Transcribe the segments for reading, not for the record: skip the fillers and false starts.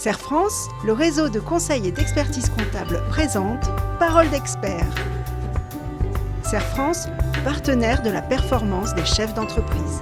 Serre France, le réseau de conseil et d'expertise comptable présente Parole d'expert. Serre France, partenaire de la performance des chefs d'entreprise.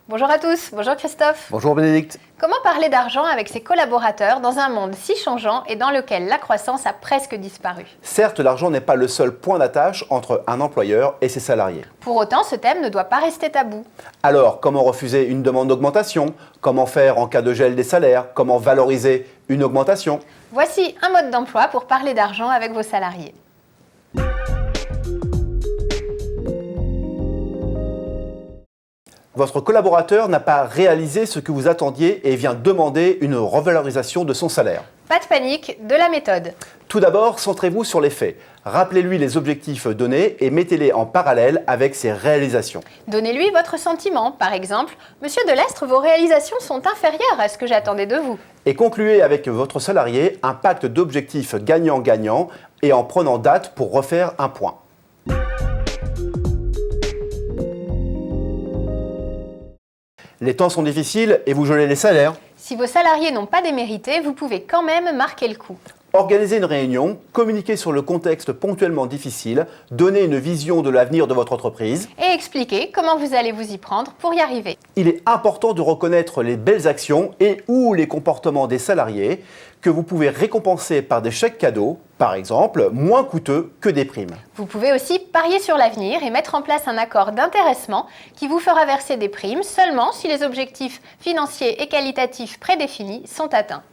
Bonjour à tous, bonjour Christophe. Bonjour Bénédicte. Comment parler d'argent avec ses collaborateurs dans un monde si changeant et dans lequel la croissance a presque disparu? Certes, l'argent n'est pas le seul point d'attache entre un employeur et ses salariés. Pour autant, ce thème ne doit pas rester tabou. Alors, comment refuser une demande d'augmentation? Comment faire en cas de gel des salaires? Comment valoriser une augmentation? Voici un mode d'emploi pour parler d'argent avec vos salariés. Votre collaborateur n'a pas réalisé ce que vous attendiez et vient demander une revalorisation de son salaire. Pas de panique, de la méthode. Tout d'abord, centrez-vous sur les faits. Rappelez-lui les objectifs donnés et mettez-les en parallèle avec ses réalisations. Donnez-lui votre sentiment. Par exemple, Monsieur Delestre, vos réalisations sont inférieures à ce que j'attendais de vous. Et concluez avec votre salarié un pacte d'objectifs gagnant-gagnant et en prenant date pour refaire un point. Les temps sont difficiles et vous gelez les salaires. Si vos salariés n'ont pas démérité, vous pouvez quand même marquer le coup. Organisez une réunion, communiquez sur le contexte ponctuellement difficile, donnez une vision de l'avenir de votre entreprise. Et expliquez comment vous allez vous y prendre pour y arriver. Il est important de reconnaître les belles actions et ou les comportements des salariés que vous pouvez récompenser par des chèques cadeaux, par exemple, moins coûteux que des primes. Vous pouvez aussi parier sur l'avenir et mettre en place un accord d'intéressement qui vous fera verser des primes seulement si les objectifs financiers et qualitatifs prédéfinis sont atteints.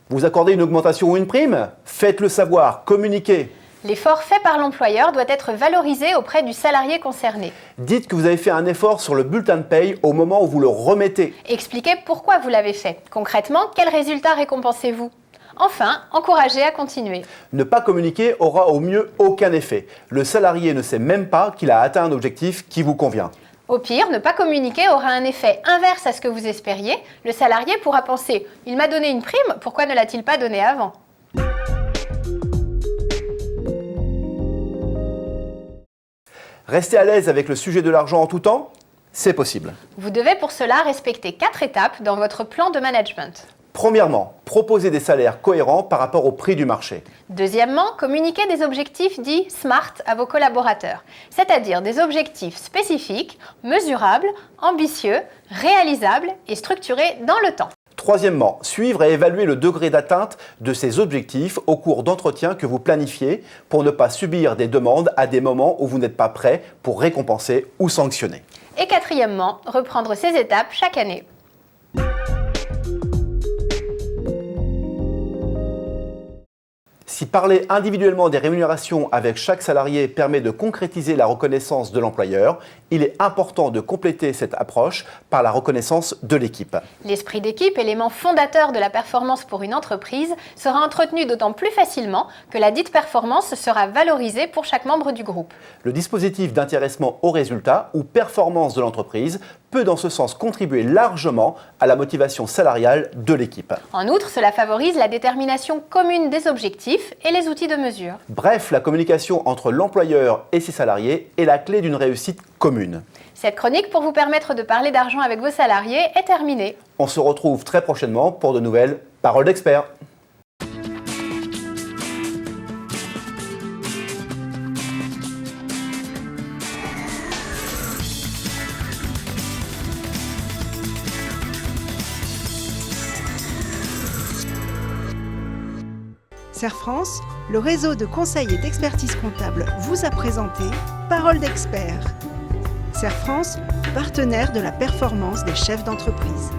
Vous accordez une augmentation ou une prime? Faites-le savoir, communiquez. L'effort fait par l'employeur doit être valorisé auprès du salarié concerné. Dites que vous avez fait un effort sur le bulletin de paye au moment où vous le remettez. Expliquez pourquoi vous l'avez fait. Concrètement, quels résultats récompensez-vous? Enfin, encouragez à continuer. Ne pas communiquer aura au mieux aucun effet. Le salarié ne sait même pas qu'il a atteint un objectif qui vous convient. Au pire, ne pas communiquer aura un effet inverse à ce que vous espériez. Le salarié pourra penser « Il m'a donné une prime, pourquoi ne l'a-t-il pas donnée avant ?» Rester à l'aise avec le sujet de l'argent en tout temps, c'est possible. Vous devez pour cela respecter 4 étapes dans votre plan de management. Premièrement, proposer des salaires cohérents par rapport au prix du marché. Deuxièmement, communiquer des objectifs dits SMART à vos collaborateurs, c'est-à-dire des objectifs spécifiques, mesurables, ambitieux, réalisables et structurés dans le temps. Troisièmement, suivre et évaluer le degré d'atteinte de ces objectifs au cours d'entretiens que vous planifiez pour ne pas subir des demandes à des moments où vous n'êtes pas prêt pour récompenser ou sanctionner. Et quatrièmement, reprendre ces étapes chaque année. Si parler individuellement des rémunérations avec chaque salarié permet de concrétiser la reconnaissance de l'employeur, il est important de compléter cette approche par la reconnaissance de l'équipe. L'esprit d'équipe, élément fondateur de la performance pour une entreprise, sera entretenu d'autant plus facilement que la dite performance sera valorisée pour chaque membre du groupe. Le dispositif d'intéressement au résultat ou performance de l'entreprise peut dans ce sens contribuer largement à la motivation salariale de l'équipe. En outre, cela favorise la détermination commune des objectifs et les outils de mesure. Bref, la communication entre l'employeur et ses salariés est la clé d'une réussite commune. Cette chronique pour vous permettre de parler d'argent avec vos salariés est terminée. On se retrouve très prochainement pour de nouvelles paroles d'experts. Serre France, le réseau de conseil et d'expertise comptable vous a présenté Parole d'expert. Serre France, partenaire de la performance des chefs d'entreprise.